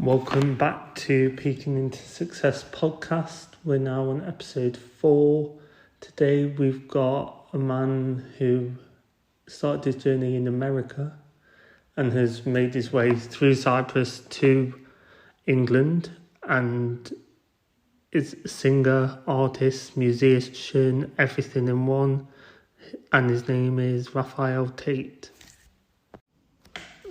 Welcome back to Peaking into Success podcast. We're now on episode 4. Today we've got a man who started his journey in America and has made his way through Cyprus to England and is a singer, artist, musician, everything in one. And his name is Raphael Tate.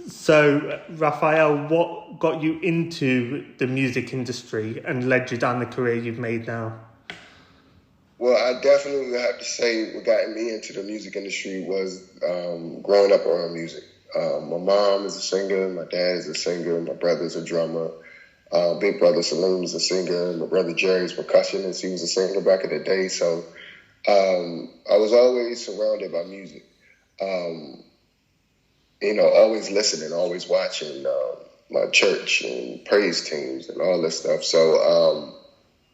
So, Raphael, what got you into the music industry and led you down the career you've made now? Well, I definitely would have to say what got me into the music industry was growing up around music. My mom is a singer, my dad is a singer, my brother's a drummer. Big brother Salim is a singer, my brother Jerry's percussionist. He was a singer back in the day. So I was always surrounded by music. Always listening, always watching my church and praise teams and all this stuff. So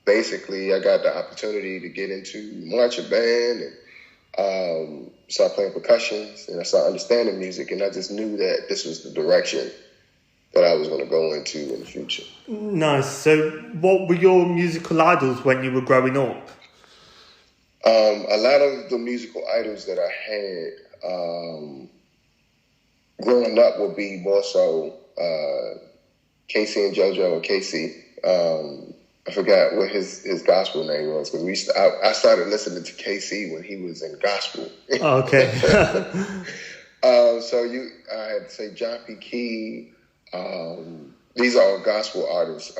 basically, I got the opportunity to get into marching band and start playing percussions, and I started understanding music, and I just knew that this was the direction that I was going to go into in the future. Nice. So what were your musical idols when you were growing up? A lot of the musical idols that I had growing up would be more so Casey and JoJo, or Casey. I forgot what his gospel name was, because I started listening to Casey when he was in gospel. Oh, okay. I had to say John P. Key. These are all gospel artists.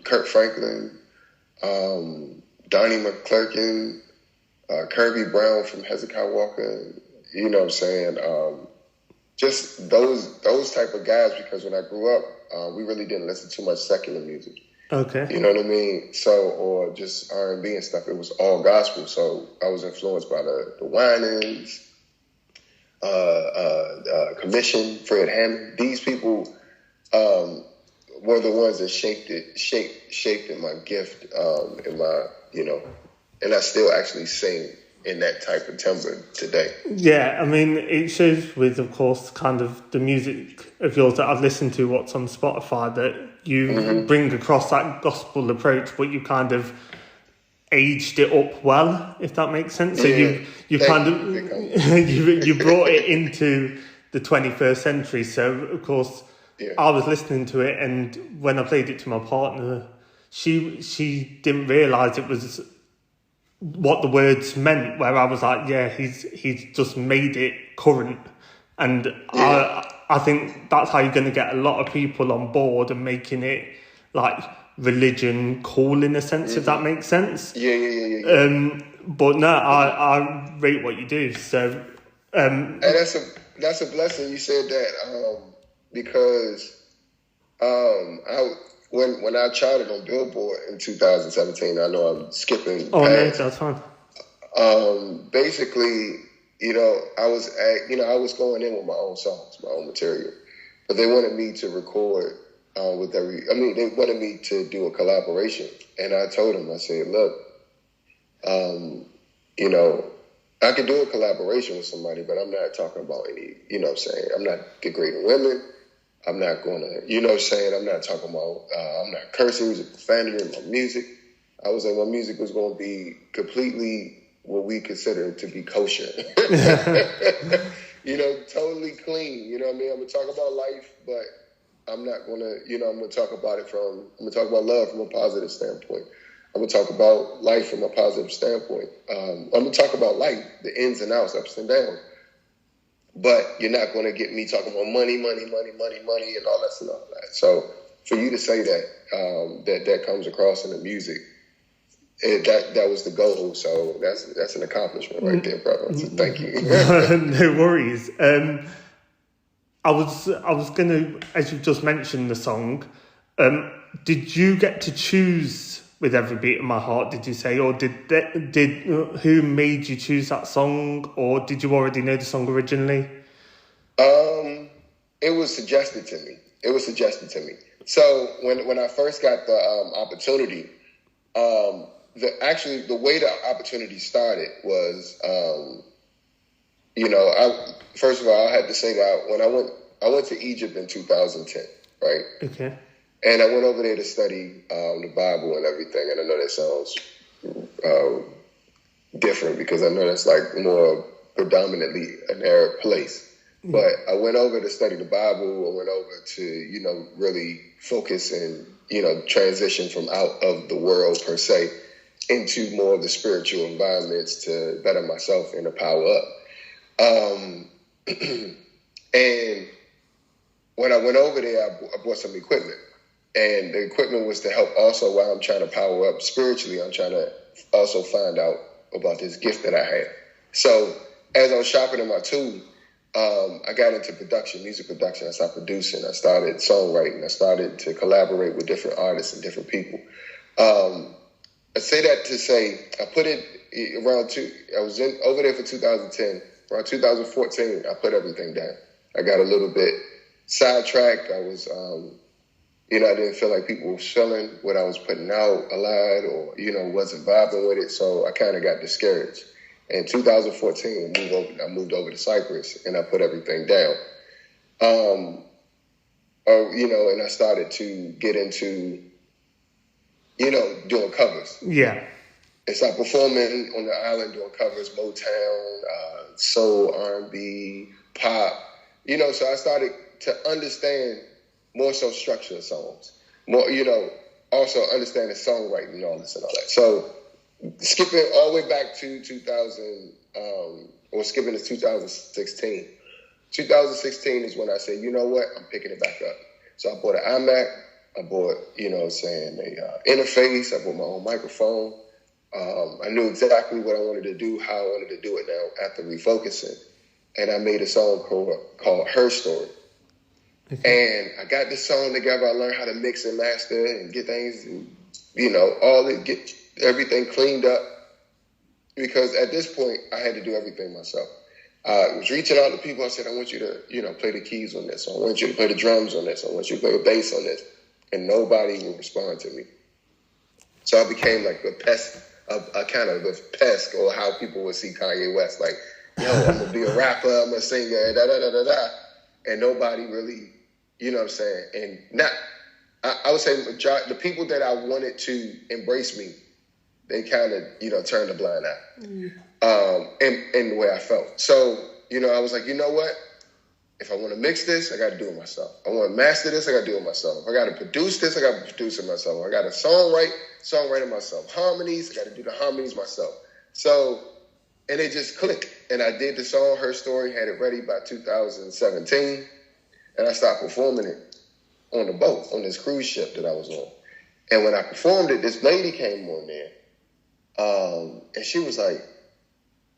Kurt Franklin, Donnie McClurkin, Kirby Brown from Hezekiah Walker. You know what I'm saying? Just those type of guys, because when I grew up, we really didn't listen to much secular music. Okay. You know what I mean? So, or just R&B and stuff. It was all gospel. So I was influenced by the Winans, Commission, Fred Hammond. These people were the ones that shaped in my gift, in my, and I still actually sing in that type of timbre today. Yeah, I mean, it shows with, of course, kind of the music of yours that I've listened to, what's on Spotify, that you bring across that gospel approach, but you kind of aged it up well, if that makes sense. So you kind of you brought it into the 21st century. So of course, I was listening to it, and when I played it to my partner, she didn't realise it was what the words meant, where I was like, yeah, he's just made it current. And I think that's how you're going to get a lot of people on board and making it like religion cool in a sense, if that makes sense. Yeah. But no, I rate what you do. So, and that's a blessing you said that, because When I charted on Billboard in 2017, I know I'm skipping. Oh, no, that's fine. Basically, I was going in with my own songs, my own material, but they wanted me to record they wanted me to do a collaboration, and I told them, I said, look, I could do a collaboration with somebody, but I'm not talking about any, I'm not degrading women. I'm not going to, I'm not talking about, I'm not cursing, using profanity in my music. I was like, my music was going to be completely what we consider to be kosher. Totally clean. You know what I mean? I'm going to talk about life, but I'm not going to, I'm going to talk about I'm going to talk about love from a positive standpoint. I'm going to talk about life from a positive standpoint. I'm going to talk about life, the ins and outs, ups and downs. But you're not going to get me talking about money, and all that and all that. So for you to say that, that comes across in the music, that was the goal. So that's an accomplishment right there, brother. So thank you. No worries. I was going to, as you've just mentioned the song, did you get to choose With Every Beat of My Heart, did you say? Or who made you choose that song? Or did you already know the song originally? It was suggested to me. So when I first got the opportunity, the way the opportunity started was, first of all, I had to say that when I went to Egypt in 2010, right? Okay. And I went over there to study the Bible and everything. And I know that sounds different because I know that's like more predominantly an Arab place. But I went over to study the Bible. I went over to, really focus and, transition from out of the world per se into more of the spiritual environments to better myself and to power up. And when I went over there, I bought some equipment. And the equipment was to help also while I'm trying to power up spiritually, I'm trying to also find out about this gift that I had. So as I was sharpening my tool, I got into production, music production. I started producing. I started songwriting. I started to collaborate with different artists and different people. I say that to say I put it around I was over there for 2010. Around 2014, I put everything down. I got a little bit sidetracked. I was, I didn't feel like people were feeling what I was putting out a lot or, wasn't vibing with it. So I kind of got discouraged. In 2014, I moved over to Cyprus and I put everything down. And I started to get into, doing covers. Yeah. And started performing on the island doing covers, Motown, soul, R&B, pop. So I started to understand more so structure of songs. More, also understanding songwriting and all this and all that. So skipping all the way back to 2016. 2016 is when I said, you know what, I'm picking it back up. So I bought an iMac. I bought, a interface. I bought my own microphone. I knew exactly what I wanted to do, how I wanted to do it now after refocusing. And I made a song called Her Story. And I got this song together. I learned how to mix and master and get things, get everything cleaned up. Because at this point, I had to do everything myself. I was reaching out to people. I said, I want you to, play the keys on this. I want you to play the drums on this. I want you to play the bass on this. And nobody would respond to me. So I became like a kind of a pest, or how people would see Kanye West, like, yo, I'm going to be a rapper, I'm a singer, da-da-da-da-da. And nobody really, And I would say the people that I wanted to embrace me, they kind of, turned a blind eye. In the way I felt. So, I was like, you know what? If I want to mix this, I got to do it myself. I want to master this, I got to do it myself. If I got to produce this, I got to produce it myself. I got to songwrite it myself. Harmonies, I got to do the harmonies myself. So, and it just clicked. And I did the song, Her Story, had it ready by 2017. And I started performing it on the boat, on this cruise ship that I was on. And when I performed it, this lady came on there. And she was like,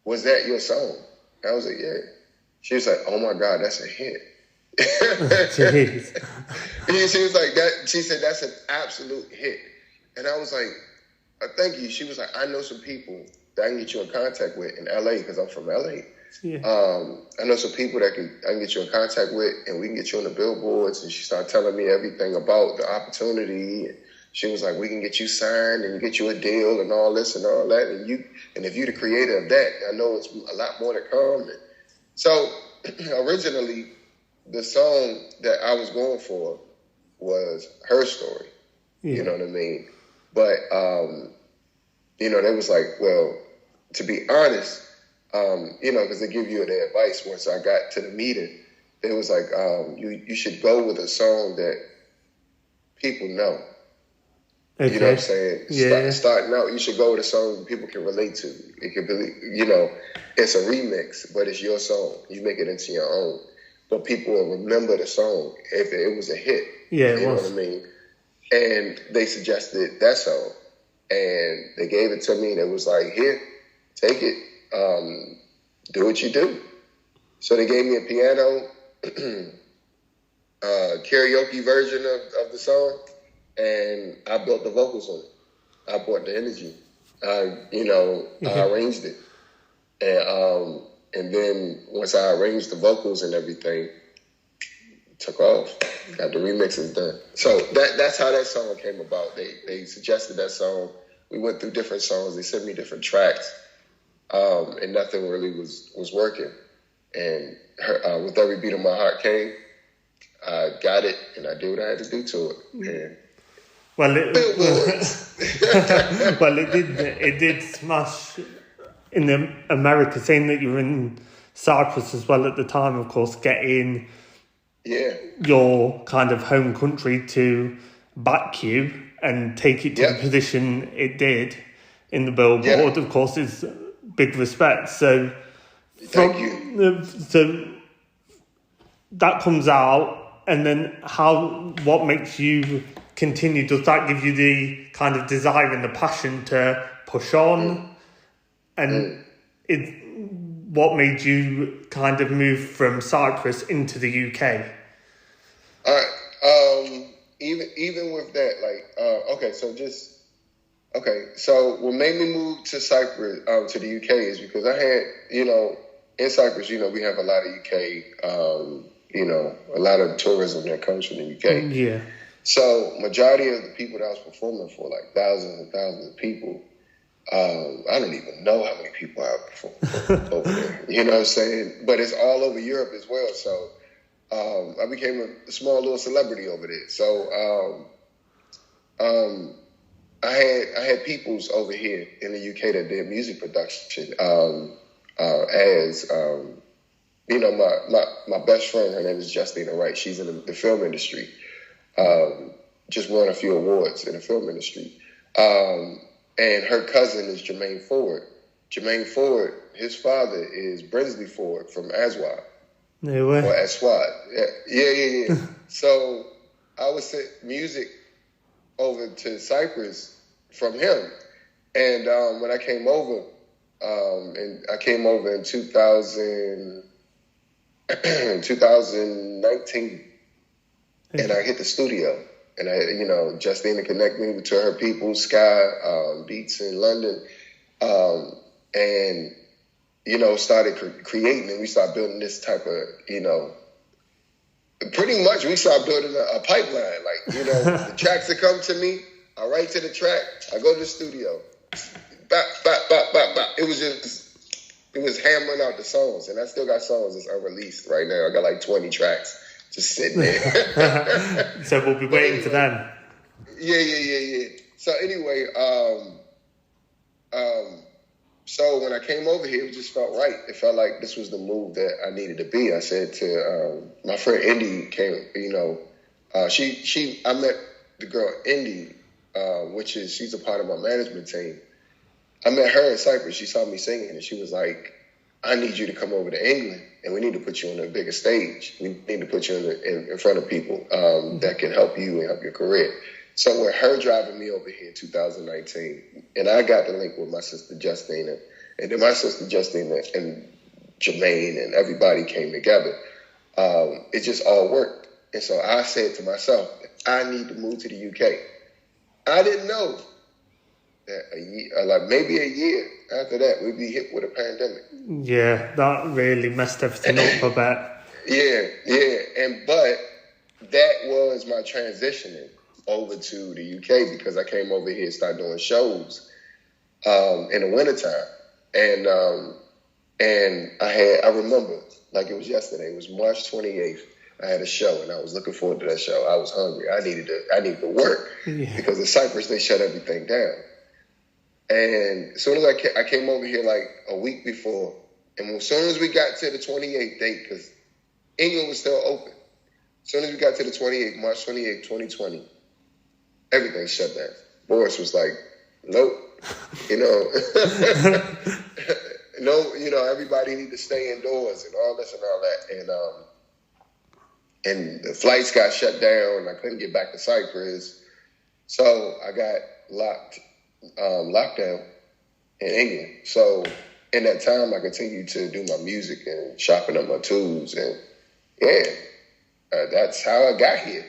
was that your song? And I was like, yeah. She was like, oh my God, that's a hit. Jeez. She was like, she said, that's an absolute hit. And I was like, thank you. She was like, I know some people that I can get you in contact with in LA, because I'm from LA. Yeah. I know some people that I can get you in contact with, and we can get you on the billboards. And she started telling me everything about the opportunity. And she was like, we can get you signed and get you a deal and all this and all that. And if you're the creator of that, I know it's a lot more to come. And so originally, the song that I was going for was Her Story. Yeah. You know what I mean? But, they was like, well, to be honest, because they give you their advice once I got to the meeting, they was like, you should go with a song that people know. Okay. You know what I'm saying? Yeah. Starting out, you should go with a song that people can relate to. It could be, it's a remix, but it's your song. You make it into your own. But people will remember the song if it was a hit. Yeah, you know what I mean? And they suggested that song. And they gave it to me, and it was like, here, take it. Do what you do. So they gave me a piano, karaoke version of the song. And I built the vocals on it. I brought the energy. I arranged it. And then once I arranged the vocals and everything, took off. Got the remixes done. So that's how that song came about. They suggested that song. We went through different songs. They sent me different tracks. And nothing really was working. And with Every Beat of My Heart came. I got it, and I did what I had to do to it. And Well, billboards. well, it did smash in America, saying that you were in Cyprus as well at the time, of course, getting your kind of home country to back you and take it to the position it did in the Billboard, of course, is big respect. So, Thank you. So that comes out, and then what makes you continue? Does that give you the kind of desire and the passion to push on? And what made you kind of move from Cyprus into the UK? All right. Even with that, so what made me move to Cyprus, to the UK, is because I had, in Cyprus, we have a lot of UK, a lot of tourism that comes from the UK. Yeah. So majority of the people that I was performing for, like thousands and thousands of people, I don't even know how many people I performed for over there. You know what I'm saying? But it's all over Europe as well. So I became a small little celebrity over there. So I had peoples over here in the UK that did music production. My best friend, her name is Justina Wright. She's in the film industry. Just won a few awards in the film industry. And her cousin is Jermaine Ford. Jermaine Ford, his father is Brinsley Ford from Aswad. No way. Or Aswad. Yeah. So I would send music over to Cyprus from him. And when I came over, in 2019, and I hit the studio. And I, Justina connected me to her people, Sky Beats in London, and started creating, and we started building this type of, pretty much we started building a pipeline. The tracks that come to me, I write to the track, I go to the studio, bop, bop, bop, bop, bop. It was hammering out the songs, and I still got songs that's unreleased right now. I got like 20 tracks. Just sitting there. So we'll be waiting for them. Yeah. So anyway, so when I came over here, it just felt right. It felt like this was the move that I needed to be. I said to my friend Indy, I met the girl Indy, she's a part of my management team. I met her in Cyprus. She saw me singing, and she was like, I need you to come over to England, and we need to put you on a bigger stage. We need to put you in front of people that can help you and help your career. So with her driving me over here in 2019, and I got the link with my sister Justina, and then my sister Justina and Jermaine and everybody came together. It just all worked. And so I said to myself, I need to move to the UK. I didn't know that maybe a year after that, we'd be hit with a pandemic. Yeah, that really messed everything up a bit. Yeah. But that was my transitioning over to the UK, because I came over here and started doing shows in the wintertime. And I remember like it was yesterday. It was March 28th. I had a show, and I was looking forward to that show. I was hungry. I needed to work because in Cyprus they shut everything down. And as soon as I came over here like a week before, and as soon as we got to the 28th date, because England was still open, as soon as we got to the 28th, March 28th, 2020, everything shut down. Boris was like, nope, everybody need to stay indoors and all this and all that. And the flights got shut down. I couldn't get back to Cyprus. So I got lockdown in England. So in that time, I continued to do my music and shopping up my tools. And that's how I got here.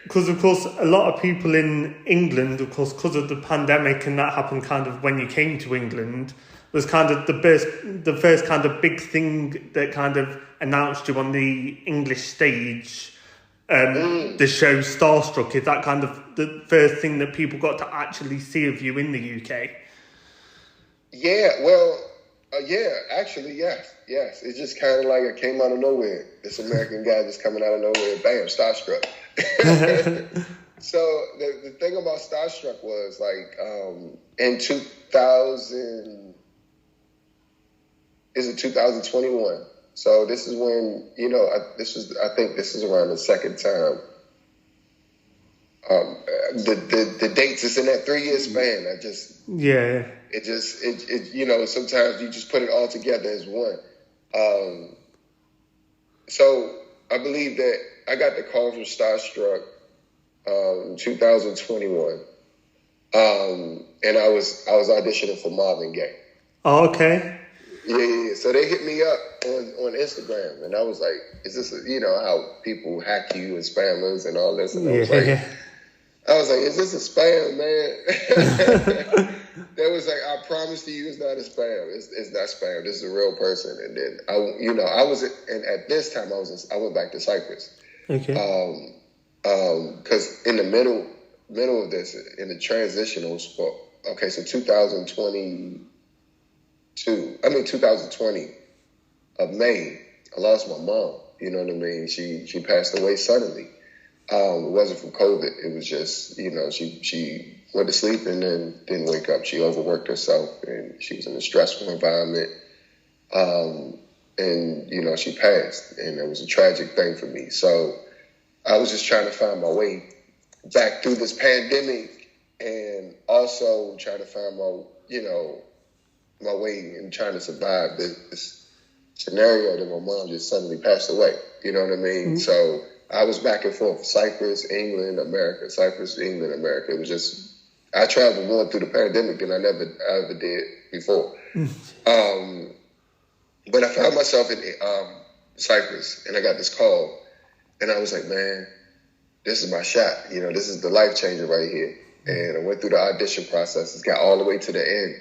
Because, of course, a lot of people in England, of course, because of the pandemic, and that happened kind of when you came to England, was kind of the first kind of big thing that kind of announced you on the English stage. The show Starstruck, is that kind of the first thing that people got to actually see of you in the UK? Yeah, well, Yeah, actually, yes. It's just kind of like it came out of nowhere. This American guy just coming out of nowhere, bam, starstruck. So the thing about starstruck was like in 2000, is it 2021? So this is when I think this is around the second time. The dates is in that 3-year span. It sometimes you just put it all together as one. So I believe that I got the call from Starstruck 2021, and I was auditioning for Marvin Gaye. Oh, okay. Yeah. So they hit me up on Instagram, and I was like, "Is this how people hack you and spammers and all this?" And I was like, "Is this a spam, man?" They was like, "I promise you, it's not a spam. It's not spam. This is a real person." And then I was, and at this time I went back to Cyprus. Okay. Because in the middle of this, in the transitional spot. Okay, so 2020 of May, I lost my mom. You know what I mean? She passed away suddenly. It wasn't from COVID. It was just, she went to sleep and then didn't wake up. She overworked herself and she was in a stressful environment. And she passed, and it was a tragic thing for me. So I was just trying to find my way back through this pandemic, and also trying to find my way in trying to survive this scenario that my mom just suddenly passed away. You know what I mean? Mm-hmm. So I was back and forth, Cyprus, England, America, Cyprus, England, America. It was just, I traveled more through the pandemic than I ever did before. But I found myself in Cyprus, and I got this call, and I was like, man, this is my shot. This is the life changer right here. And I went through the audition process. It got all the way to the end.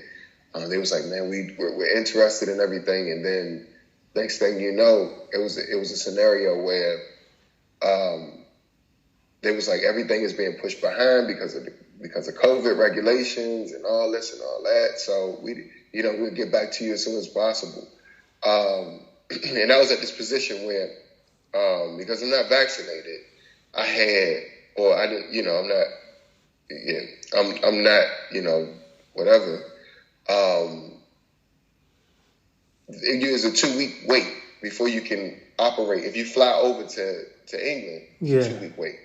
They was like, man, we're interested in everything. And then next thing you know, it was a scenario where they was like, everything is being pushed behind because of COVID regulations and all this and all that. So we'll get back to you as soon as possible. And I was at this position where, because I'm not vaccinated, I'm not, whatever. It is a 2-week wait before you can operate. If you fly over to England, it's a 2-week wait.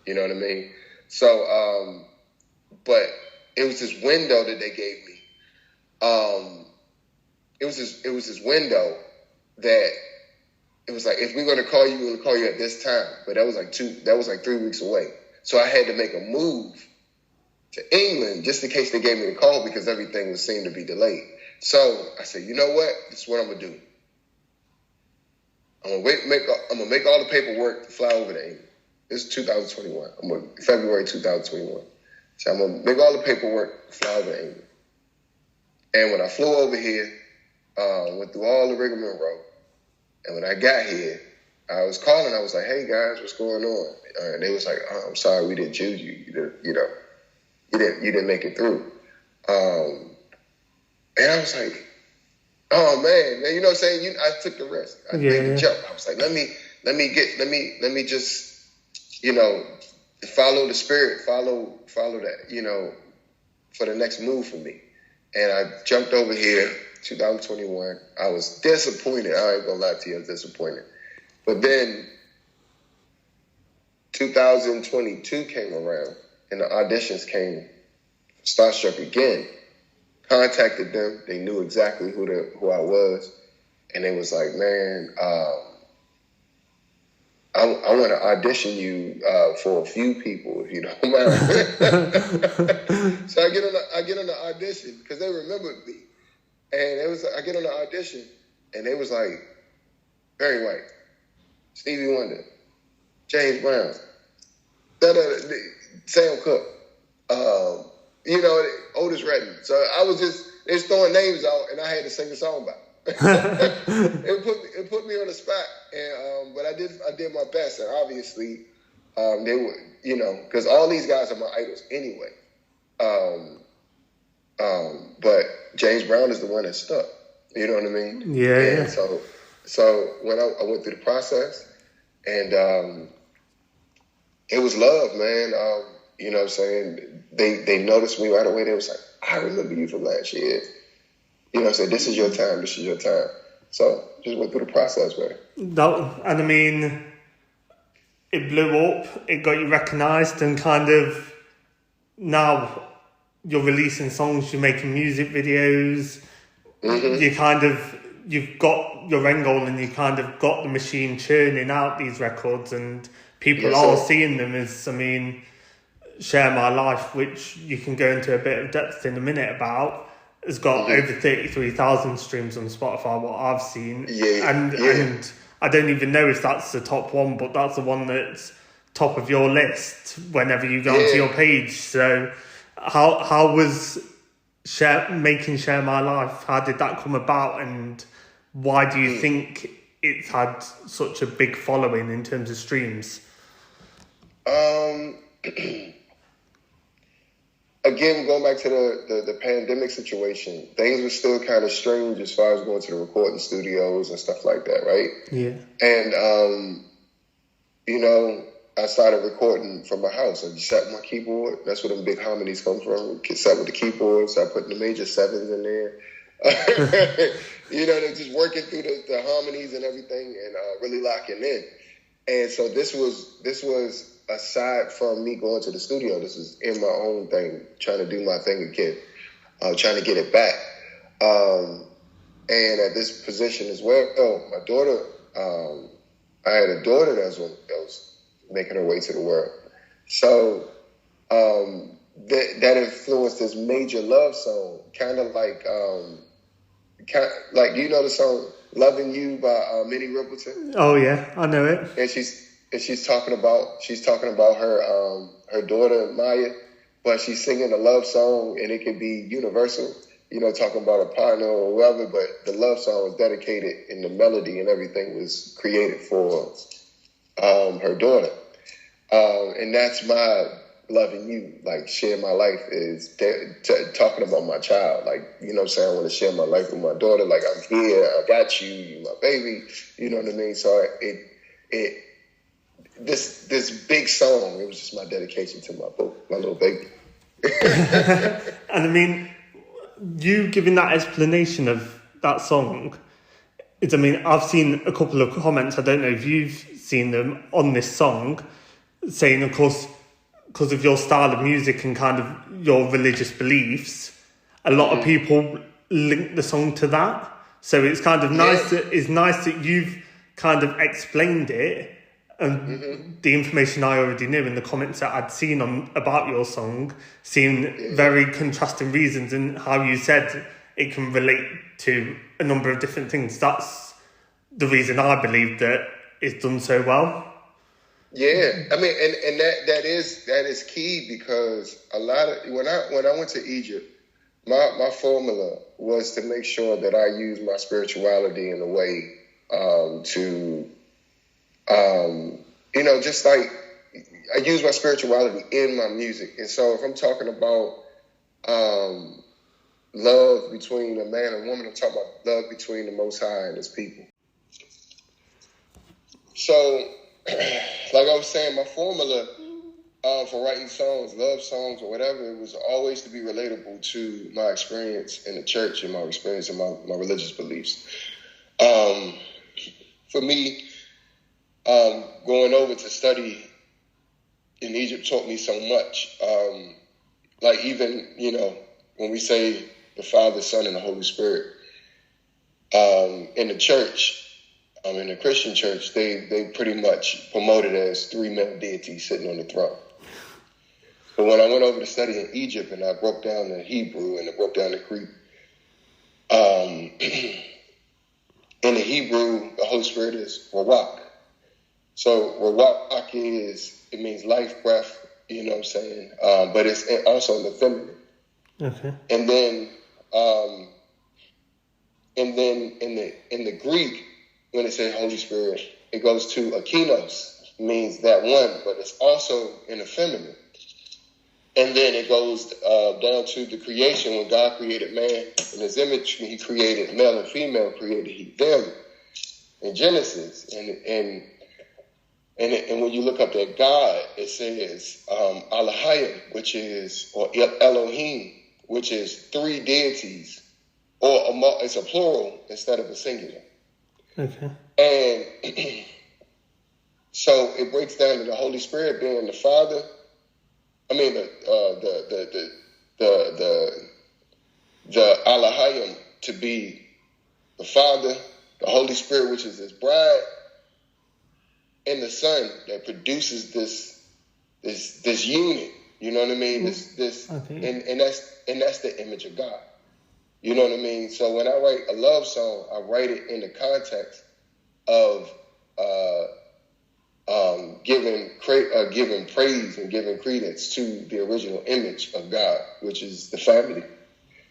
You know what I mean? So, but it was this window that they gave me. It was this window that it was like, if we're going to call you, we're going to call you at this time. But that was like 3 weeks away. So I had to make a move to England just in case they gave me a call, because everything seemed to be delayed. So I said, you know what? This is what I'm going to do. I'm going to make all the paperwork to fly over to England. This is 2021. February 2021. So I'm going to make all the paperwork to fly over to England. And when I flew over here, went through all the rigmarole. And when I got here, I was calling. I was like, hey, guys, what's going on? And they was like, oh, I'm sorry, we didn't choose you. You didn't make it through. And I was like, oh, man, you know what I'm saying? I took the risk. I made the jump. I was like, let me just, follow the spirit, follow that, for the next move for me. And I jumped over here, 2021. I was disappointed. I ain't gonna lie to you, I was disappointed. But then 2022 came around, and the auditions came. Starstruck again. Contacted them. They knew exactly who I was, and they was like, "Man, I want to audition you for a few people, if you don't mind." So I get on the audition because they remembered me, and I get on the audition, and they was like, Barry White, Stevie Wonder, James Brown, Sam Cooke, Otis Redding. So I was they was throwing names out, and I had to sing a song about it. It put me on the spot, and but I did my best, and obviously they were, because all these guys are my idols anyway. But James Brown is the one that stuck. You know what I mean? Yeah, and yeah. So when I went through the process, and it was love, man. You know what I'm saying? They noticed me right away. They was like, I remember you from last year. You know what I'm saying? This is your time. This is your time. So just went through the process, man. And I mean, it blew up. It got you recognised, and kind of now you're releasing songs. You're making music videos. You've got your end goal, and you kind of got the machine churning out these records, and people are seeing them as, I mean, Share My Life, which you can go into a bit of depth in a minute about, has got over 33,000 streams on Spotify, what I've seen. And I don't even know if that's the top one, but that's the one that's top of your list whenever you go onto your page. So how was making Share My Life? How did that come about, and why do you think it's had such a big following in terms of streams? Again, going back to the pandemic situation, things were still kind of strange as far as going to the recording studios and stuff like that, right? Yeah. And, you know, I started recording from my house. I just sat with my keyboard. That's where them big harmonies come from. Sat with the keyboard, started putting the major sevens in there. You know, they're just working through the harmonies and everything, and really locking in. And so this was aside from me going to the studio. This is in my own thing, trying to do my thing again, trying to get it back. And at this position as well, my daughter, I had a daughter that was making her way to the world. So that influenced this major love song, kind of like, do you know the song "Loving You" by Minnie Riperton? Oh yeah, I know it. And she's talking about her daughter Maya, but she's singing a love song, and it could be universal, you know, talking about a partner or whoever, but the love song was dedicated, and the melody and everything was created for her daughter. And that's my loving you, like Share My Life is talking about my child. Like, you know what I'm saying? I want to share my life with my daughter. Like, I'm here, I got you, you my baby, you know what I mean? So this big song, it was just my dedication to my little baby. And I mean, you giving that explanation of that song, I mean, I've seen a couple of comments, I don't know if you've seen them, on this song, saying, of course, because of your style of music and kind of your religious beliefs, a lot of people link the song to that. So it's kind of nice that you've kind of explained it, and the information I already knew and the comments that I'd seen about your song seemed very contrasting reasons, and how you said it can relate to a number of different things. That's the reason I believe that it's done so well. Yeah, I mean, and that is key, because a lot of when I went to Egypt, my formula was to make sure that I use my spirituality in a way to you know, just like I use my spirituality in my music. And so if I'm talking about love between a man and woman, I'm talking about love between the Most High and His people. So, like I was saying, my formula for writing songs, love songs or whatever, it was always to be relatable to my experience in the church and my experience in my religious beliefs. For me, going over to study in Egypt taught me so much. Like, even, you know, when we say the Father, Son, and the Holy Spirit, in the church, in the Christian church, they pretty much promote it as three male deities sitting on the throne. But when I went over to study in Egypt and I broke down the Hebrew and I broke down the Greek, in the Hebrew, the Holy Spirit is Rawak. So Rawak it means life, breath, you know what I'm saying? But it's also in the feminine. Okay. And then in the Greek, when it says Holy Spirit, it goes to akinos, means that one, but it's also in the feminine. And then it goes down to the creation. When God created man in his image, when he created male and female, created he them in Genesis. And when you look up that God, it says Elohim, which is, or Elohim, which is three deities, or it's a plural instead of a singular. Okay. And so it breaks down to the Holy Spirit being the Father. I mean the Elohim to be the Father, the Holy Spirit, which is his bride, and the Son that produces this unit. You know what I mean? This okay. and that's the image of God. You know what I mean? So when I write a love song, I write it in the context of giving praise and giving credence to the original image of God, which is the family.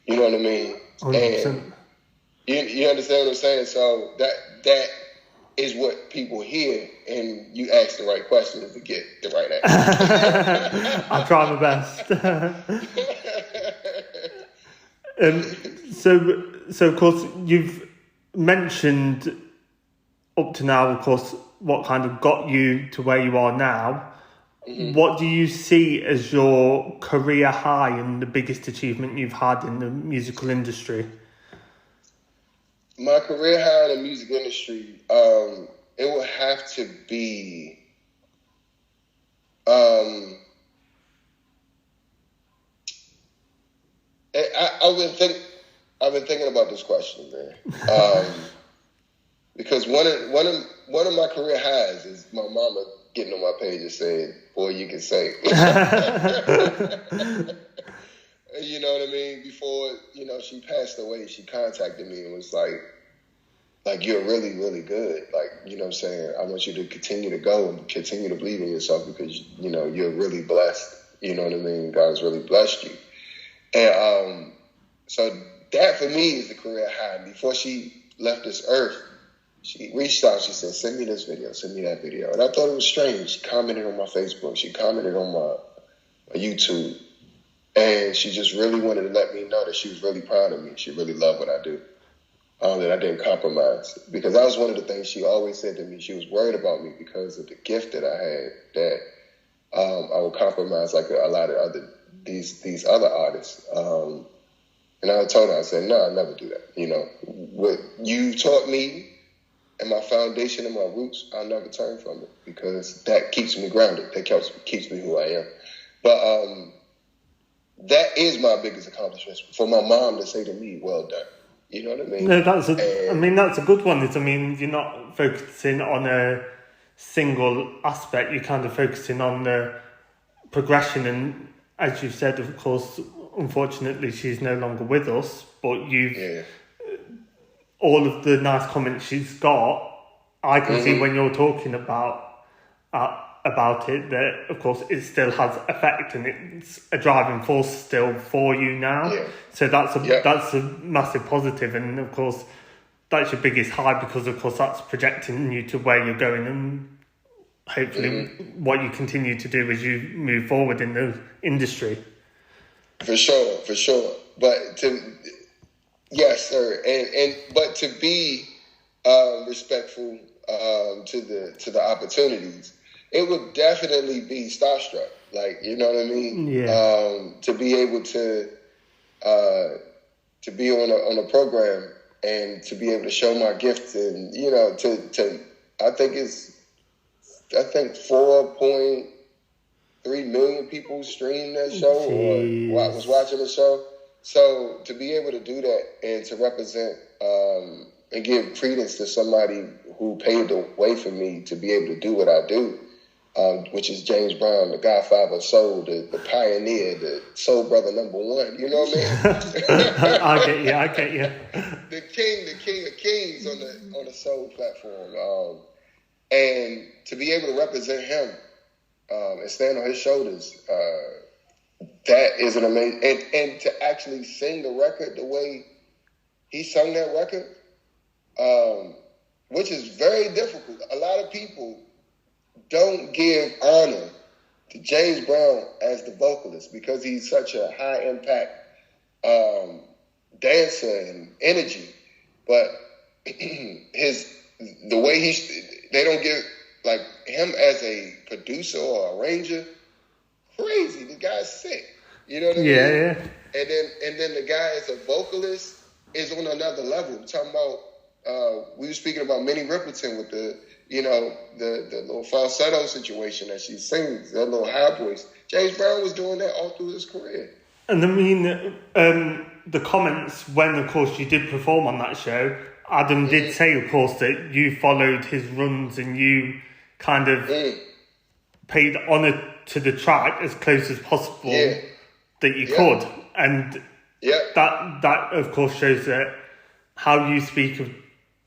You know what I mean? 100%. And you understand what I'm saying? So that is what people hear, and you ask the right questions to get the right answer. I'll try my best. So of course you've mentioned up to now, of course, what kind of got you to where you are now. Mm-hmm. What do you see as your career high and the biggest achievement you've had in the musical industry? My career high in the music industry, it would have to be I've been thinking about this question, man. Because one of my career highs is my mama getting on my page and saying, "Boy, you can sing." You know what I mean? Before, she passed away, she contacted me and was like, "You're really, really good. Like, you know what I'm saying? I want you to continue to go and continue to believe in yourself because, you're really blessed. You know what I mean? God's really blessed you." And so that for me is the career high. Before she left this earth, she reached out. She said, "Send me this video. Send me that video." And I thought it was strange. She commented on my Facebook. She commented on my YouTube. And she just really wanted to let me know that she was really proud of me. She really loved what I do. That I didn't compromise. Because that was one of the things she always said to me. She was worried about me because of the gift that I had, that I would compromise like a lot of these other artists. And I told her, I said, "No, I'll never do that. What you taught me and my foundation and my roots, I'll never turn from it because that keeps me grounded. That keeps me who I am." But that is my biggest accomplishment, for my mom to say to me, "Well done." You know what I mean? No, that's a good one. You're not focusing on a single aspect. You're kind of focusing on the progression. And as you said, of course, unfortunately, she's no longer with us. But all of the nice comments she's got, I can see when you're talking about it, that of course it still has effect and it's a driving force still for you now. Yeah. So that's a massive positive, and of course that's your biggest high because of course that's projecting you to where you're going and hopefully what you continue to do as you move forward in the industry. For sure. But yes, sir, but to be respectful to the opportunities. It would definitely be starstruck, like, you know what I mean? Yeah. To be able to be on a program and to be able to show my gift, and I think 4.3 million people streamed that show. Jeez. Or was watching the show. So to be able to do that and to represent and give credence to somebody who paved the way for me to be able to do what I do. Which is James Brown, the godfather of soul, the pioneer, the soul brother #1. You know what I mean? I get you. The king of kings on the soul platform, and to be able to represent him and stand on his shoulders, that is an amazing. And to actually sing the record the way he sung that record, which is very difficult. A lot of people don't give honor to James Brown as the vocalist, because he's such a high impact dancer and energy, but the way they don't give like him as a producer or arranger, crazy. The guy's sick. You know what I mean? Yeah. And then the guy as a vocalist is on another level. We're talking about we were speaking about Minnie Riperton with the little falsetto situation that she sings, that little high voice. James Brown was doing that all through his career. And I mean, the comments when, of course, you did perform on that show, Adam did say, of course, that you followed his runs and you kind of paid honour to the track as close as possible that you could. And that, of course, shows that how you speak of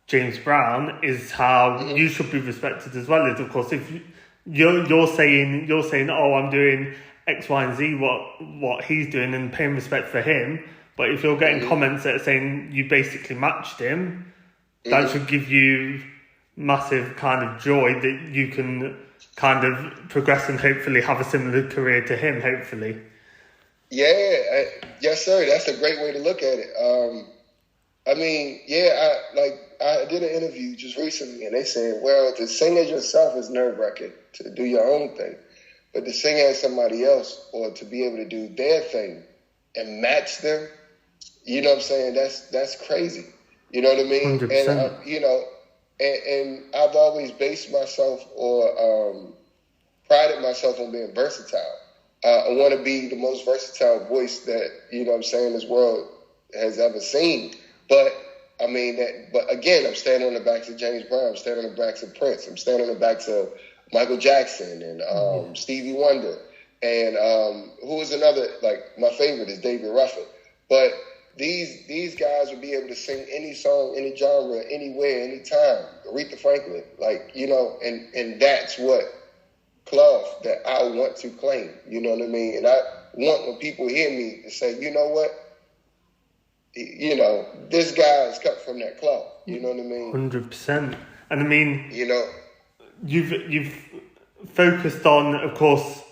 James Brown is how you should be respected as well. As, of course, if you're saying, oh, I'm doing X, Y, and Z, what he's doing, and paying respect for him. But if you're getting comments that are saying you basically matched him, that should give you massive kind of joy that you can kind of progress and hopefully have a similar career to him, hopefully. Yeah, yes, sir. That's a great way to look at it. I mean, I did an interview just recently, and they said, well, to sing as yourself is nerve-wracking, to do your own thing. But to sing as somebody else, or to be able to do their thing and match them, you know what I'm saying? That's crazy. You know what I mean? 100%. And I've always based myself or prided myself on being versatile. I want to be the most versatile voice that, you know what I'm saying, this world has ever seen. But I mean, but again, I'm standing on the backs of James Brown. I'm standing on the backs of Prince. I'm standing on the backs of Michael Jackson and Stevie Wonder. And who is another, like, my favorite is David Ruffin. But these guys would be able to sing any song, any genre, anywhere, anytime. Aretha Franklin, like, you know, and that's what cloth that I want to claim. You know what I mean? And I want, when people hear me, to say, you know what? You know, this guy's cut from that cloth. You know what I mean? 100%. And I mean, you know, you've focused on, of course,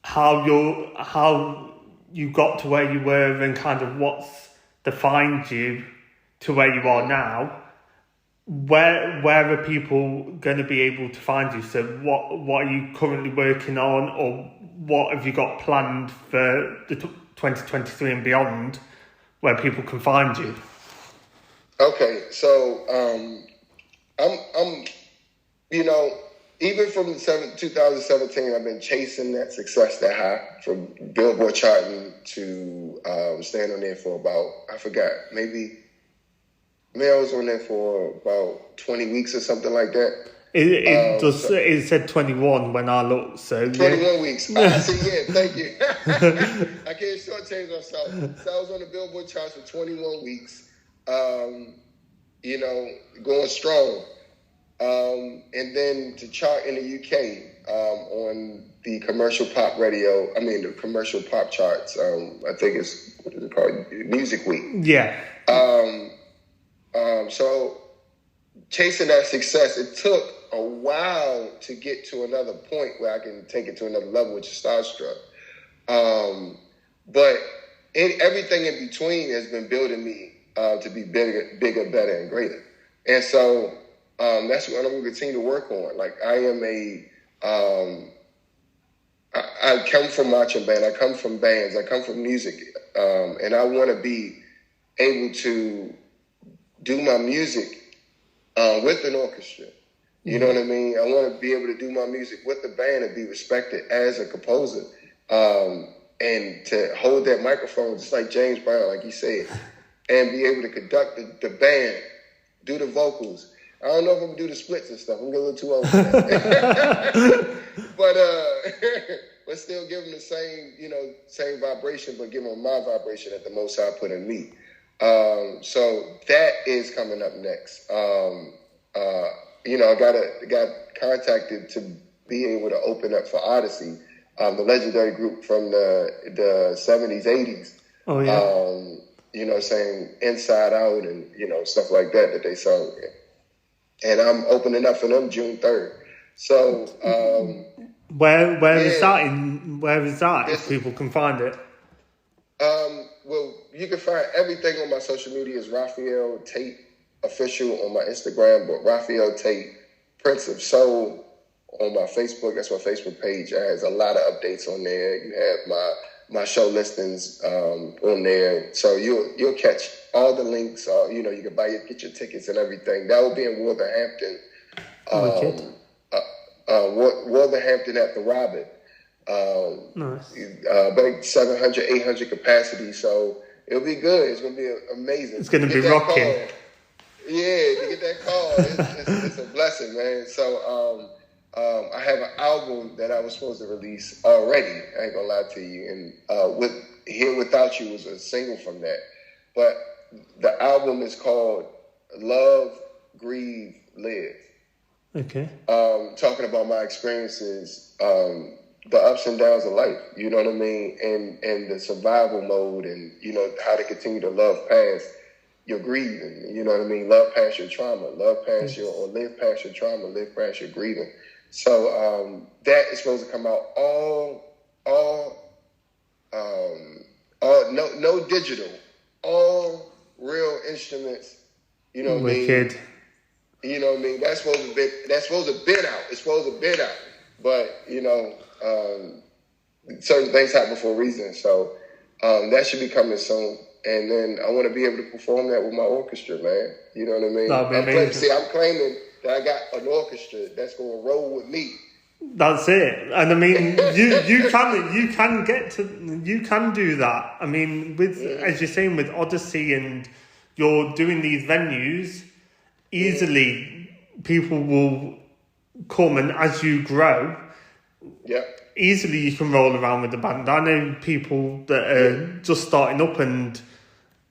how you got to where you were and kind of what's defined you to where you are now. Where are people going to be able to find you? So what are you currently working on, or what have you got planned for the 2023 and beyond, where people can find you? Okay, so I'm you know, even from 2017, I've been chasing that success that high, from Billboard charting to staying on there for about, I forgot, maybe I was on there for about 20 weeks or something like that. It said 21 when I looked, so 21 weeks. I said, yeah, thank you. I can't shortchange myself. So I was on the Billboard charts for 21 weeks, you know, going strong. And then to chart in the UK on the commercial pop the commercial pop charts. I think it's, what is it called? Music Week. Yeah. So chasing that success, it took a while to get to another point where I can take it to another level, which is starstruck. But everything in between has been building me to be bigger, better, and greater. And so that's what I'm going to continue to work on. Like, I am I come from marching band. I come from bands. I come from music. And I want to be able to do my music with an orchestra. You know what I mean? I want to be able to do my music with the band and be respected as a composer. And to hold that microphone, just like James Brown, like he said, and be able to conduct the band, do the vocals. I don't know if I'm going to do the splits and stuff. I'm getting a little too old for that. But still give them the same vibration, but give them my vibration that the Most High put in me. So that is coming up next. I got contacted to be able to open up for Odyssey, the legendary group from the 70s, 80s. Oh, yeah. Saying Inside Out and, stuff like that they sung. And I'm opening up for them June 3rd. So, Where is that if people can find it? Well, you can find everything on my social media is Raphael Tate Official on my Instagram, but Raphael Tate, Prince of Soul on my Facebook. That's my Facebook page. It has a lot of updates on there. You have my show listings on there, so you'll catch all the links. You can get your tickets and everything. That will be in Wolverhampton. Wolverhampton at the Robin. Nice. About 700, 800 capacity. So it'll be good. It's gonna be amazing. It's gonna be rocking. Yeah, to get that call, it's a blessing, man. So I have an album that I was supposed to release already. I ain't gonna lie to you. And with Here Without You was a single from that. But the album is called Love, Grieve, Live. Okay. Talking about my experiences, the ups and downs of life, you know what I mean? And the survival mode and, how to continue to love past your grieving, you know what I mean? Love past your trauma, live past your trauma, live past your grieving. So that is supposed to come out no digital, all real instruments, you know what I mean? You know what I mean? That's supposed to be out. It's supposed to be out. But, certain things happen for a reason. So that should be coming soon. And then I want to be able to perform that with my orchestra, man. You know what I mean? I'm claiming that I got an orchestra that's going to roll with me. That's it. And I mean, you can do that. I mean, as you're saying, with Odyssey and you're doing these venues, easily people will come, and as you grow, easily you can roll around with the band. I know people that are just starting up, and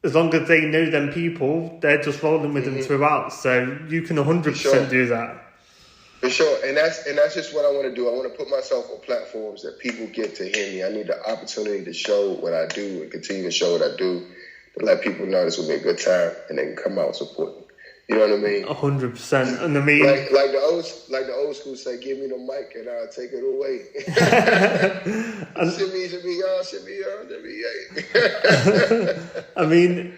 as long as they know them people, they're just rolling with them throughout. So you can 100% do that. For sure, and that's just what I want to do. I want to put myself on platforms that people get to hear me. I need the opportunity to show what I do and continue to show what I do, to let people know this will be a good time, and they can come out and support me. You know what I mean? 100%. And I mean, like the old school say, "Give me the mic and I'll take it away." Shimmy, I mean,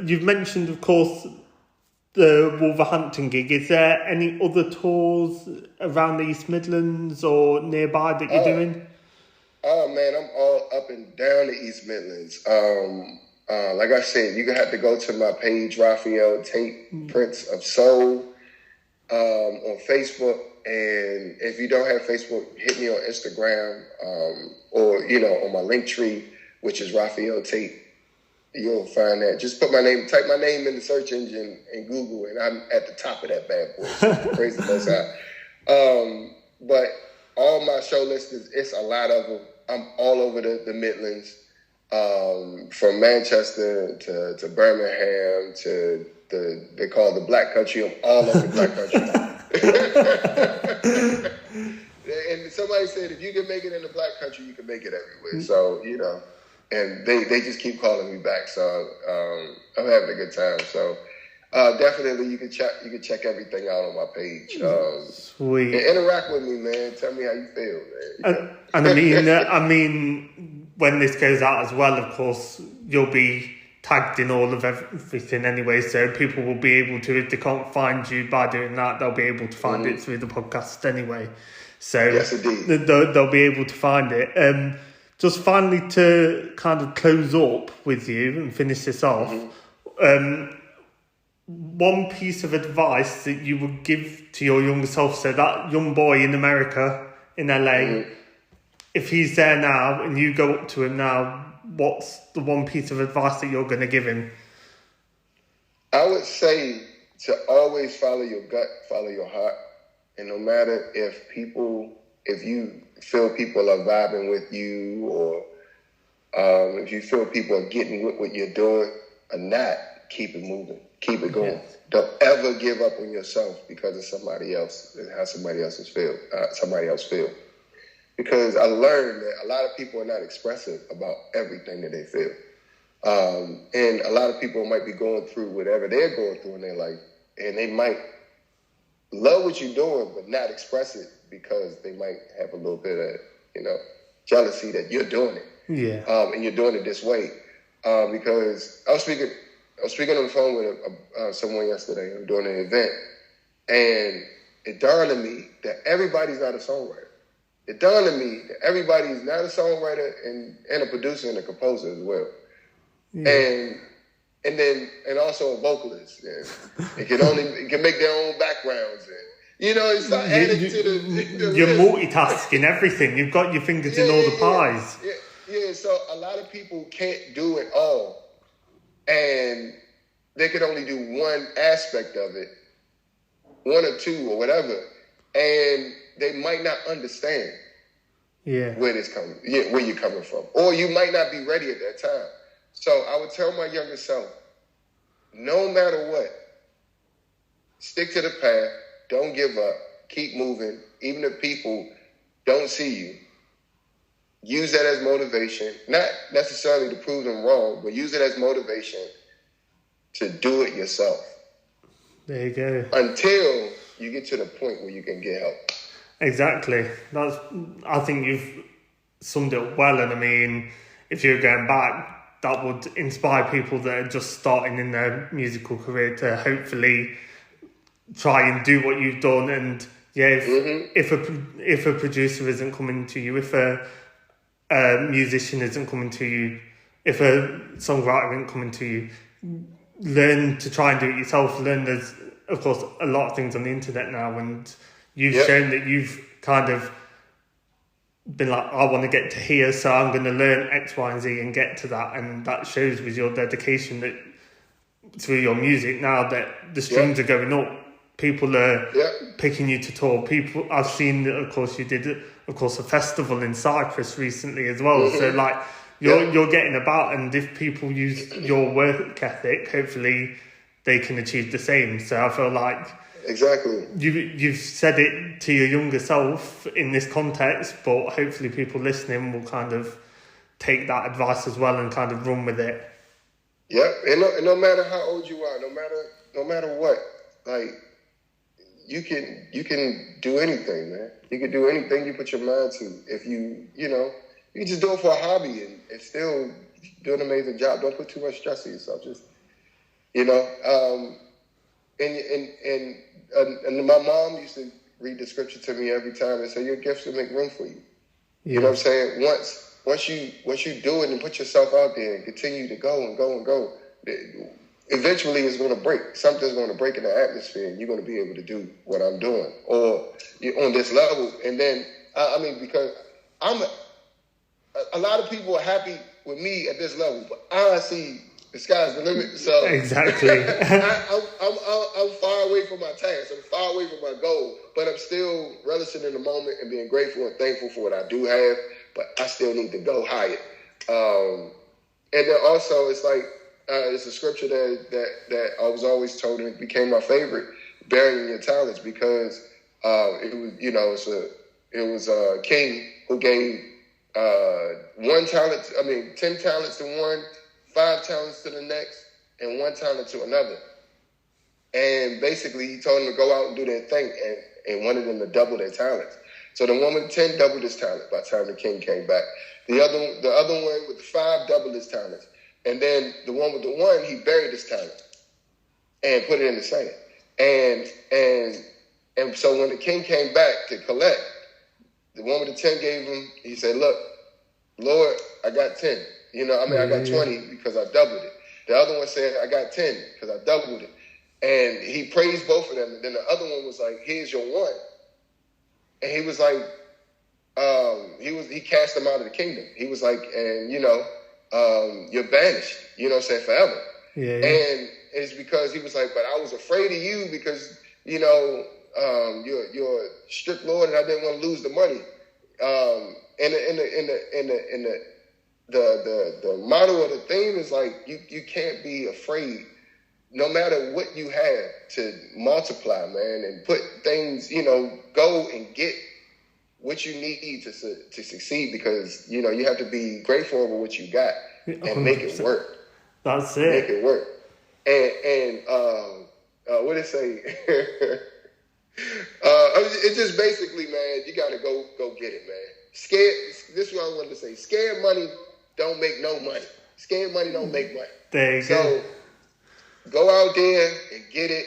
you've mentioned, of course, the Wolverhampton gig. Is there any other tours around the East Midlands or nearby that you're doing? Oh man, I'm all up and down the East Midlands. Like I said, you have to go to my page, Raphael Tate, Prince of Soul, on Facebook. And if you don't have Facebook, hit me on Instagram, or, on my link tree, which is Raphael Tate. You'll find that. Just put my name, type my name in the search engine and Google, and I'm at the top of that bad boy. So crazy goes out. But all my show listings, it's a lot of them. I'm all over the Midlands. From Manchester to Birmingham to they call it the Black Country. I'm all over the Black Country. And somebody said, if you can make it in the Black Country, you can make it everywhere. So, and they just keep calling me back. So I'm having a good time. So definitely you can check everything out on my page. Sweet. And interact with me, man. Tell me how you feel, man. And I mean, when this goes out as well, of course, you'll be tagged in all of everything anyway, so people will be able to, if they can't find you by doing that, they'll be able to find it through the podcast anyway. So yes, indeed. They'll be able to find it. Just finally, to kind of close up with you and finish this off, one piece of advice that you would give to your younger self, so that young boy in America, in LA, if he's there now and you go up to him now, what's the one piece of advice that you're going to give him? I would say to always follow your gut, follow your heart. And no matter if you feel people are vibing with you, or if you feel people are getting with what you're doing or not, keep it moving, keep it going. Yes. Don't ever give up on yourself because of somebody else and how somebody else feel. Because I learned that a lot of people are not expressive about everything that they feel. And a lot of people might be going through whatever they're going through in their life, and they might love what you're doing but not express it because they might have a little bit of, jealousy that you're doing it. Yeah. And you're doing it this way. Because I was speaking on the phone with someone yesterday. I'm doing an event, and it dawned on me that everybody's not a songwriter. It dawned on me that everybody's not a songwriter and a producer and a composer as well. Yeah. And also a vocalist. And it can make their own backgrounds. And, it's not added to the you're list. Multitasking everything. You've got your fingers in all the pies. Yeah, so a lot of people can't do it all. And they can only do one aspect of it, one or two or whatever. And they might not understand where you're coming from. Or you might not be ready at that time. So I would tell my younger self, no matter what, stick to the path, don't give up, keep moving, even if people don't see you. Use that as motivation, not necessarily to prove them wrong, but use it as motivation to do it yourself. There you go. Until you get to the point where you can get help. Exactly. I think you've summed it up well. And I mean, if you're going back, that would inspire people that are just starting in their musical career to hopefully try and do what you've done. And if a producer isn't coming to you, if a musician isn't coming to you, if a songwriter isn't coming to you, learn to try and do it yourself. There's, of course, a lot of things on the internet now, and you've shown that you've kind of been like, I want to get to here, so I'm going to learn X, Y, and Z and get to that. And that shows with your dedication that through your music now that the streams are going up. People are picking you to tour. I've seen, of course, you did, of course, a festival in Cyprus recently as well. Mm-hmm. So, like, you're getting about, and if people use your work ethic, hopefully they can achieve the same. So I feel like exactly you've said it to your younger self in this context, but hopefully people listening will kind of take that advice as well and kind of run with it. Yep, and no matter how old you are, no matter what, like, you can do anything, man. You can do anything you put your mind to. If you can just do it for a hobby and still do an amazing job. Don't put too much stress on yourself. Just, and my mom used to read the scripture to me every time and say, your gifts will make room for you. Yeah. You know what I'm saying? Once you do it and put yourself out there and continue to go and go and go, eventually it's going to break. Something's going to break in the atmosphere, and you're going to be able to do what I'm doing, or you're on this level. And then, because a lot of people are happy with me at this level, but I see the sky's the limit. So exactly, I'm far away from my task. I'm far away from my goal, but I'm still relishing in the moment and being grateful and thankful for what I do have. But I still need to go higher. And then also, it's like it's a scripture that I was always told, and it became my favorite: burying your talents, because it was a king who gave 10 talents to one, 5 talents to the next, and 1 talent to another. And basically, he told them to go out and do their thing, and wanted them to double their talents. So the one with 10 doubled his talent by the time the king came back. The other one with 5 doubled his talents. And then the one with the 1, he buried his talent and put it in the sand. And so when the king came back to collect, the one with the 10 gave him, he said, look, Lord, I got 10. I got 20 because I doubled it. The other one said, I got 10 because I doubled it. And he praised both of them. And then the other one was like, here's your 1. And he was like, he cast them out of the kingdom. He was like, and you're banished, forever. Yeah. And it's because he was like, but I was afraid of you because, you're a strict Lord, and I didn't want to lose the money. The motto of the theme is like, you can't be afraid, no matter what you have, to multiply, man, and put things, go and get what you need to succeed, because, you have to be grateful over what you got and 100%. Make it work. That's it. Make it work. And what did it say? It's just basically, man, you got to go get it, man. Scared. This is what I wanted to say. Scared money don't make no money. Scared money don't make money. There you go. So go out there and get it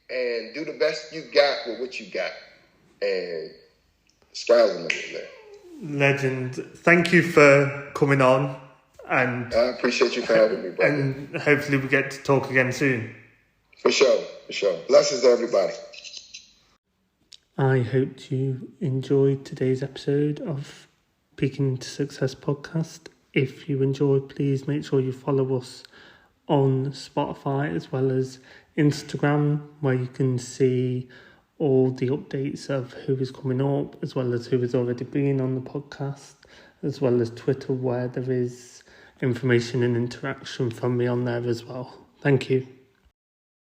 and do the best you got with what you got. And sky's the limit, man. Legend. Thank you for coming on. And I appreciate you for having me, brother. And hopefully we get to talk again soon. For sure. Blessings to everybody. I hope you enjoyed today's episode of Peaking to Success podcast. If you enjoyed, please make sure you follow us on Spotify as well as Instagram, where you can see all the updates of who is coming up, as well as who has already been on the podcast, as well as Twitter, where there is information and interaction from me on there as well. Thank you.